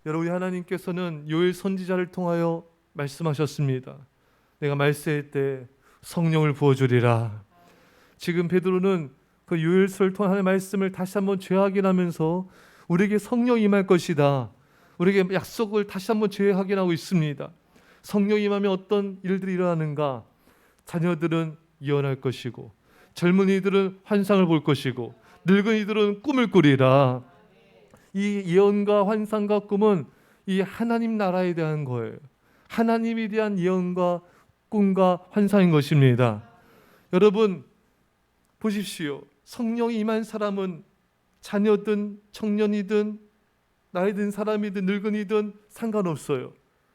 여러분, 우리 하나님께서는 요엘 선지자를 통하여 말씀하셨습니다. 내가 말세일 때 성령을 부어주리라. 지금 베드로는 그 요엘서를 통한 말씀을 다시 한번 재확인하면서 우리에게 성령이 임할 것이다, 우리에게 약속을 다시 한번 재확인하고 있습니다. 성령이 임하면 어떤 일들이 일어나는가? 자녀들은 예언할 것이고, 젊은이들은 환상을 볼 것이고, 늙은이들은 꿈을 꾸리라. 이 예언과 환상과 꿈은 이 하나님 나라에 대한 거예요. 하나님에 대한 예언과 꿈과 환상인 것입니다. 여러분 보십시오. 성령이 임한 사람은 자녀든 청년이든 나이 든 사람이든 늙은이든 상관없어요.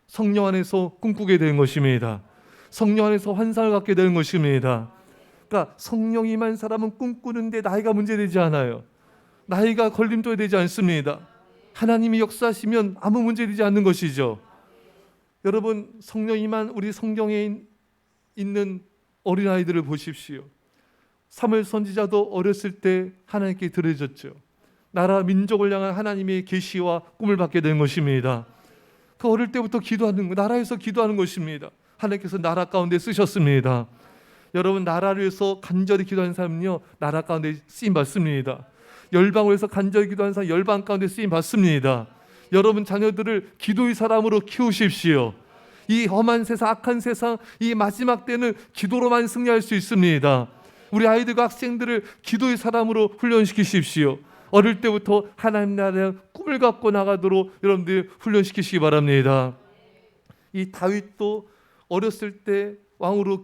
성령 안에서 꿈꾸게 되는 것입니다. 성령 안에서 환상을 갖게 되는 것입니다. 그러니까 성령이 임한 사람은 꿈꾸는데 나이가 문제되지 않아요. 나이가 걸림돌이 되지 않습니다. 하나님이 역사하시면 아무 문제되지 않는 것이죠. 여러분, 성령 임한 우리 성경에 있는 어린아이들을 보십시오. 사무엘 선지자도 어렸을 때 하나님께 들어졌죠. 나라 민족을 향한 하나님의 계시와 꿈을 받게 된 것입니다. 그 어릴 때부터 기도하는 거, 나라에서 기도하는 것입니다. 하나님께서 나라 가운데 쓰셨습니다. 여러분, 나라를 위해서 간절히 기도하는 사람은요, 나라 가운데 쓰임 받습니다. 열방을 위해서 간절히 기도하는 사람 열방 가운데 쓰임 받습니다. 여러분 자녀들을 기도의 사람으로 키우십시오. 이 험한 세상, 악한 세상, 이 마지막 때는 기도로만 승리할 수 있습니다. 우리 아이들과 학생들을 기도의 사람으로 훈련시키십시오. 어릴 때부터 하나님 나라의 꿈을 갖고 나가도록 여러분들 훈련시키시기 바랍니다. 이 다윗도 어렸을 때 왕으로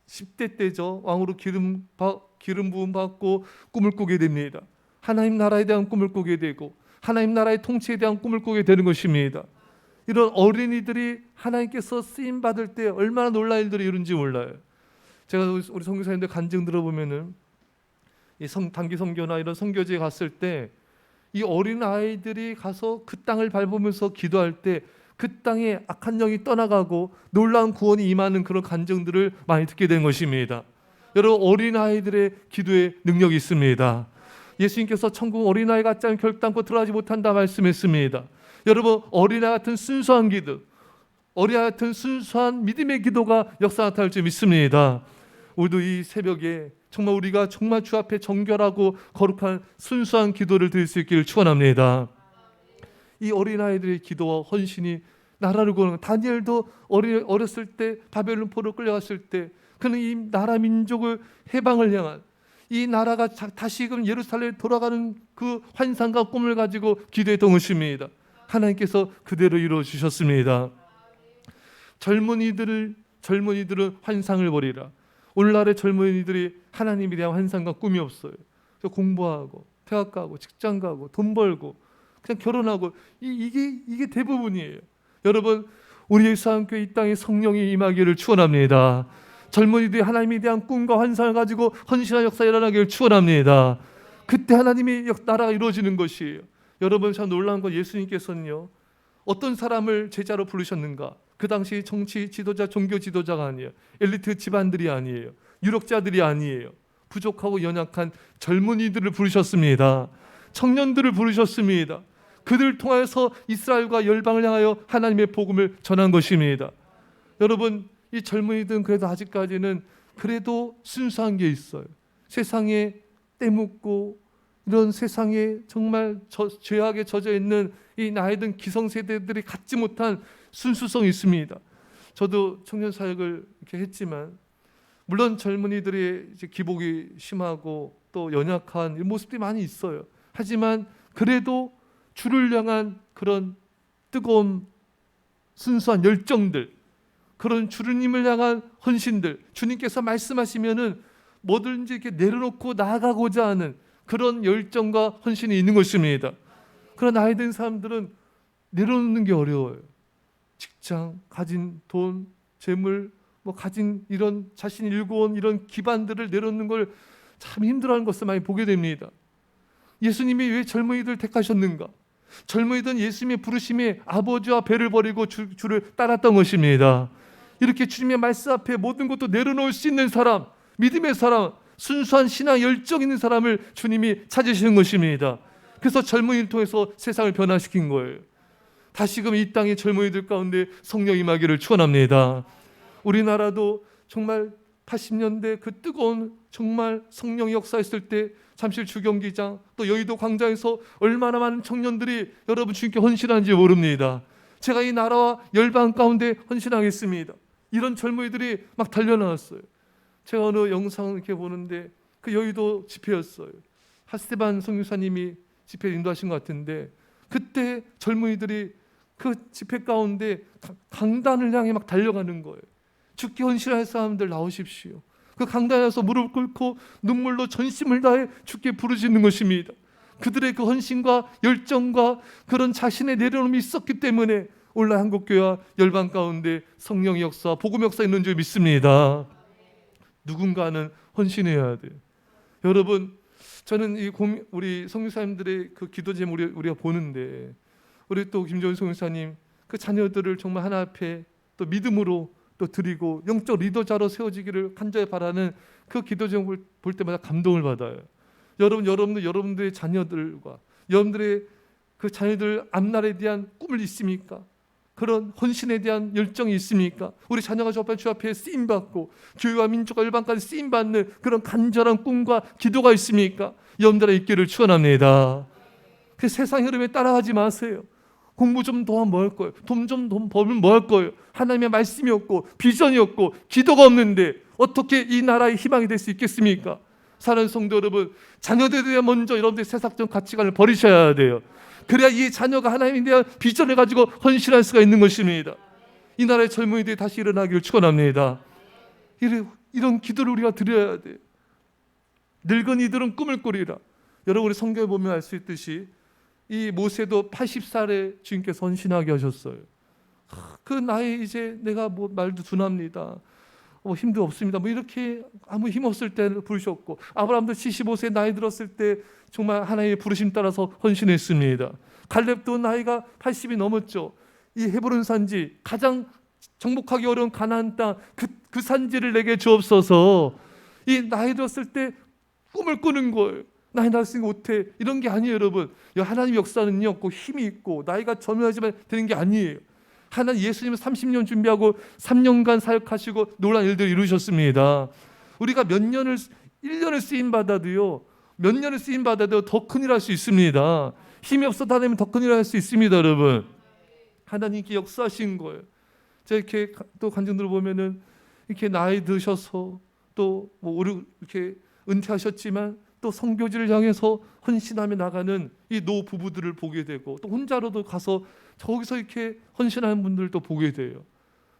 10대 때죠. 왕으로 기름 부음 받고 꿈을 꾸게 됩니다. 하나님 나라에 대한 꿈을 꾸게 되고 하나님 나라의 통치에 대한 꿈을 꾸게 되는 것입니다. 이런 어린이들이 하나님께서 쓰임 받을 때 얼마나 놀라운 일들이 이룬지 몰라요. 제가 우리 선교사님들 간증 들어보면은 이 단기 선교나 이런 선교지에 갔을 때 이 어린 아이들이 가서 그 땅을 밟으면서 기도할 때 그 땅에 악한 영이 떠나가고 놀라운 구원이 임하는 그런 간증들을 많이 듣게 된 것입니다. 여러분, 어린 아이들의 기도에 능력이 있습니다. 예수님께서 천국 어린아이 같지 않으면 결단코 들어가지 못한다 말씀했습니다. 여러분, 어린아이 같은 순수한 기도, 어린아이 같은 순수한 믿음의 기도가 역사 나타날 줄 믿습니다. 우리도 이 새벽에 정말 우리가 정말 주 앞에 정결하고 거룩한 순수한 기도를 드릴 수 있기를 축원합니다. 이 어린아이들의 기도와 헌신이 나라를 구하는, 다니엘도 어렸을 때 바벨론 포로 끌려갔을 때 그는 이 나라 민족을 해방을 향한, 이 나라가 다시금 예루살렘에 돌아가는 그 환상과 꿈을 가지고 기도했던 것입니다. 하나님께서 그대로 이루어 주셨습니다. 젊은이들은 환상을 버리라. 오늘날의 젊은이들이 하나님에 대한 환상과 꿈이 없어요. 그래서 공부하고 대학 가고 직장 가고 돈 벌고 그냥 결혼하고 이게 대부분이에요. 여러분, 우리 예수함교회 이 땅에 성령이 임하기를 축원합니다. 젊은이들이 하나님에 대한 꿈과 환상을 가지고 헌신한 역사가 일어나기를 축원합니다. 그때 하나님의 나라가 이루어지는 것이에요. 여러분, 참 놀라운 건 예수님께서는요, 어떤 사람을 제자로 부르셨는가? 그 당시 정치 지도자, 종교 지도자가 아니에요. 엘리트 집안들이 아니에요. 유력자들이 아니에요. 부족하고 연약한 젊은이들을 부르셨습니다. 청년들을 부르셨습니다. 그들을 통해서 이스라엘과 열방을 향하여 하나님의 복음을 전한 것입니다. 여러분, 이 젊은이들은 그래도 아직까지는 그래도 순수한 게 있어요. 세상에 때묻고 이런 세상에 정말 죄악에 젖어 있는 이 나이든 기성세대들이 갖지 못한 순수성이 있습니다. 저도 청년 사역을 이렇게 했지만 물론 젊은이들의 이제 기복이 심하고 또 연약한 모습들이 많이 있어요. 하지만 그래도 주를 향한 그런 뜨거운 순수한 열정들, 그런 주님을 향한 헌신들, 주님께서 말씀하시면은 뭐든지 이렇게 내려놓고 나아가고자 하는 그런 열정과 헌신이 있는 것입니다. 그런 나이 든 사람들은 내려놓는 게 어려워요. 직장, 가진 돈, 재물, 가진 이런 자신이 일궈온 이런 기반들을 내려놓는 걸 참 힘들어하는 것을 많이 보게 됩니다. 예수님이 왜 젊은이들 택하셨는가? 젊은이들은 예수님의 부르심에 아버지와 배를 버리고 주를 따랐던 것입니다. 이렇게 주님의 말씀 앞에 모든 것도 내려놓을 수 있는 사람, 믿음의 사람, 순수한 신앙 열정 있는 사람을 주님이 찾으시는 것입니다. 그래서 젊은이를 통해서 세상을 변화시킨 거예요. 다시금 이 땅의 젊은이들 가운데 성령 임하기를 축원합니다. 우리나라도 정말 80년대 그 뜨거운 정말 성령의 역사했을 때 잠실 주경기장 또 여의도 광장에서 얼마나 많은 청년들이 여러분 주님께 헌신하는지 모릅니다. 제가 이 나라와 열방 가운데 헌신하겠습니다. 이런 젊은이들이 막 달려나왔어요. 제가 어느 영상을 이렇게 보는데 그 여의도 집회였어요. 하스테반 선교사님이 집회를 인도하신 것 같은데 그때 젊은이들이 그 집회 가운데 강단을 향해 막 달려가는 거예요. 죽게 헌신할 사람들 나오십시오. 그 강단에서 무릎 꿇고 눈물로 전심을 다해 주께 부르짖는 것입니다. 그들의 그 헌신과 열정과 그런 자신의 내려놓음이 있었기 때문에 오늘 한국교회와 열방 가운데 성령의 역사, 복음의 역사 있는 줄 믿습니다. 누군가는 헌신해야 돼요. 여러분, 저는 우리 선교사님들의 그 기도 제목을 우리가 보는데 우리 또 김정은 선교사님 그 자녀들을 정말 하나 앞에 또 믿음으로 또 드리고 영적 리더자로 세워지기를 간절히 바라는 그 기도 제목을 볼 때마다 감동을 받아요. 여러분들의 자녀들과 여러분들의 그 자녀들 앞날에 대한 꿈을 있습니까? 그런 헌신에 대한 열정이 있습니까? 우리 자녀가 주 앞에 쓰임받고 교회와 민족과 열방까지 쓰임받는 그런 간절한 꿈과 기도가 있습니까? 여러분들의 있기를 축원합니다. 그 세상 흐름에 따라가지 마세요. 공부 좀 더 하면 뭐 할 거예요? 돈 좀 더 벌면 뭐 할 거예요? 하나님의 말씀이 없고 비전이 없고 기도가 없는데 어떻게 이 나라의 희망이 될 수 있겠습니까? 사랑하는 성도 여러분, 자녀들에 대해 먼저 여러분들의 세상적 가치관을 버리셔야 돼요. 그래야 이 자녀가 하나님에 대한 비전을 가지고 헌신할 수가 있는 것입니다. 이 나라의 젊은이들이 다시 일어나기를 축원합니다. 이런 기도를 우리가 드려야 돼요. 늙은이들은 꿈을 꾸리라. 여러분, 우리 성경에 보면 알 수 있듯이 이 모세도 80살에 주님께서 헌신하게 하셨어요. 그 나이 이제 내가 뭐 말도 둔합니다. 힘도 없습니다. 뭐 이렇게 아무 힘 없을 때 부르셨고, 아브라함도 75세 나이 들었을 때 정말 하나님의 부르심 따라서 헌신했습니다. 갈렙도 나이가 80이 넘었죠. 이 헤브론 산지 가장 정복하기 어려운 가나안 땅 그 산지를 내게 주옵소서. 이 나이 들었을 때 꿈을 꾸는 거예요. 나이 들었으니까 못해 이런 게 아니에요. 여러분, 하나님의 역사는요 없고 힘이 있고 나이가 점유하지만 되는 게 아니에요. 하나님 예수님은 30년 준비하고 3년간 사역하시고 놀라운 일들을 이루셨습니다. 우리가 1년을 쓰임받아도요, 몇 년을 쓰임받아도 더 큰일 할 수 있습니다. 힘이 없어도 하나님은 더 큰일 할 수 있습니다. 여러분, 하나님께 역사하신 거예요. 제가 이렇게 또 간증들 보면은 이렇게 나이 드셔서 또 뭐 이렇게 은퇴하셨지만 또 선교지를 향해서 헌신하며 나가는 이 노 부부들을 보게 되고 또 혼자로도 가서 저기서 이렇게 헌신하는 분들도 보게 돼요.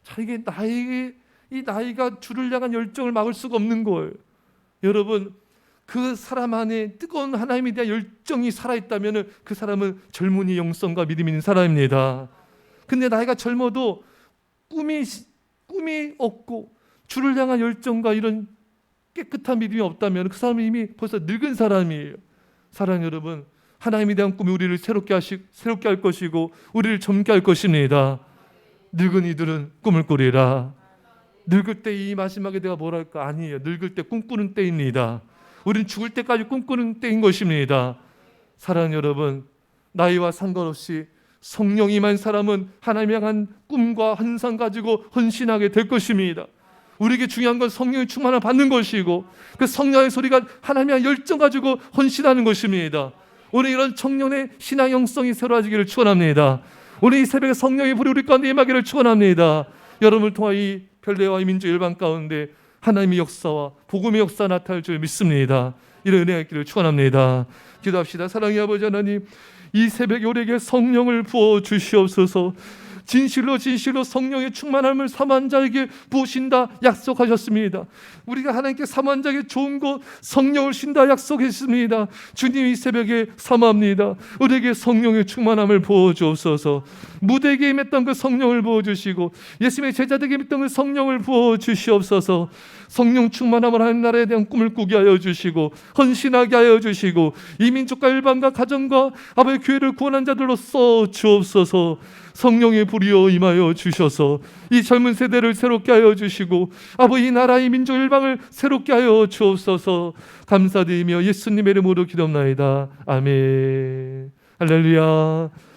자, 이 나이가 주를 향한 열정을 막을 수가 없는 거예요. 여러분, 그 사람 안에 뜨거운 하나님에 대한 열정이 살아있다면 그 사람은 젊은이 영성과 믿음이 있는 사람입니다. 근데 나이가 젊어도 꿈이 없고 주를 향한 열정과 이런 깨끗한 믿음이 없다면 그 사람은 이미 벌써 늙은 사람이에요. 사랑하는 여러분, 하나님에 대한 꿈이 우리를 새롭게 할 것이고 우리를 젊게 할 것입니다. 늙은이들은 꿈을 꾸리라. 늙을 때 이 마지막에 내가 뭐랄까? 아니에요. 늙을 때 꿈꾸는 때입니다. 우리는 죽을 때까지 꿈꾸는 때인 것입니다. 사랑하는 여러분, 나이와 상관없이 성령이 임한 사람은 하나님을 향한 꿈과 환상 가지고 헌신하게 될 것입니다. 우리에게 중요한 건 성령의 충만을 받는 것이고 그 성령의 소리가 하나님의 열정 가지고 헌신하는 것입니다. 오늘 이런 청년의 신앙 영성이 새로워지기를 축원합니다. 오늘 이 새벽에 성령의 불이 우리 가운데 임하기를 축원합니다. 여러분을 통하 이 별내와 이 민족 일반 가운데 하나님의 역사와 복음의 역사 나타날 줄 믿습니다. 이런 은혜가 있기를 축원합니다. 기도합시다. 사랑의 아버지 하나님, 이 새벽에 우리에게 성령을 부어 주시옵소서. 진실로 성령의 충만함을 사모한 자에게 부으신다 약속하셨습니다. 우리가 하나님께 사모한 자에게 좋은 것 성령을 주신다 약속했습니다. 주님, 이 새벽에 사모합니다. 우리에게 성령의 충만함을 부어주옵소서. 무대에게 임했던 그 성령을 부어주시고 예수님의 제자들에게 임했던 그 성령을 부어주시옵소서. 성령 충만함을 하는 나라에 대한 꿈을 꾸게 하여 주시고 헌신하게 하여 주시고 이 민족과 일반과 가정과 아버지 교회를 구원한 자들로 써 주옵소서. 성령의 불이여 임하여 주셔서 이 젊은 세대를 새롭게 하여 주시고 아버지 이 나라 이 민족 일방을 새롭게 하여 주옵소서. 감사드리며 예수님의 이름으로 기도합나이다. 아멘. 할렐루야.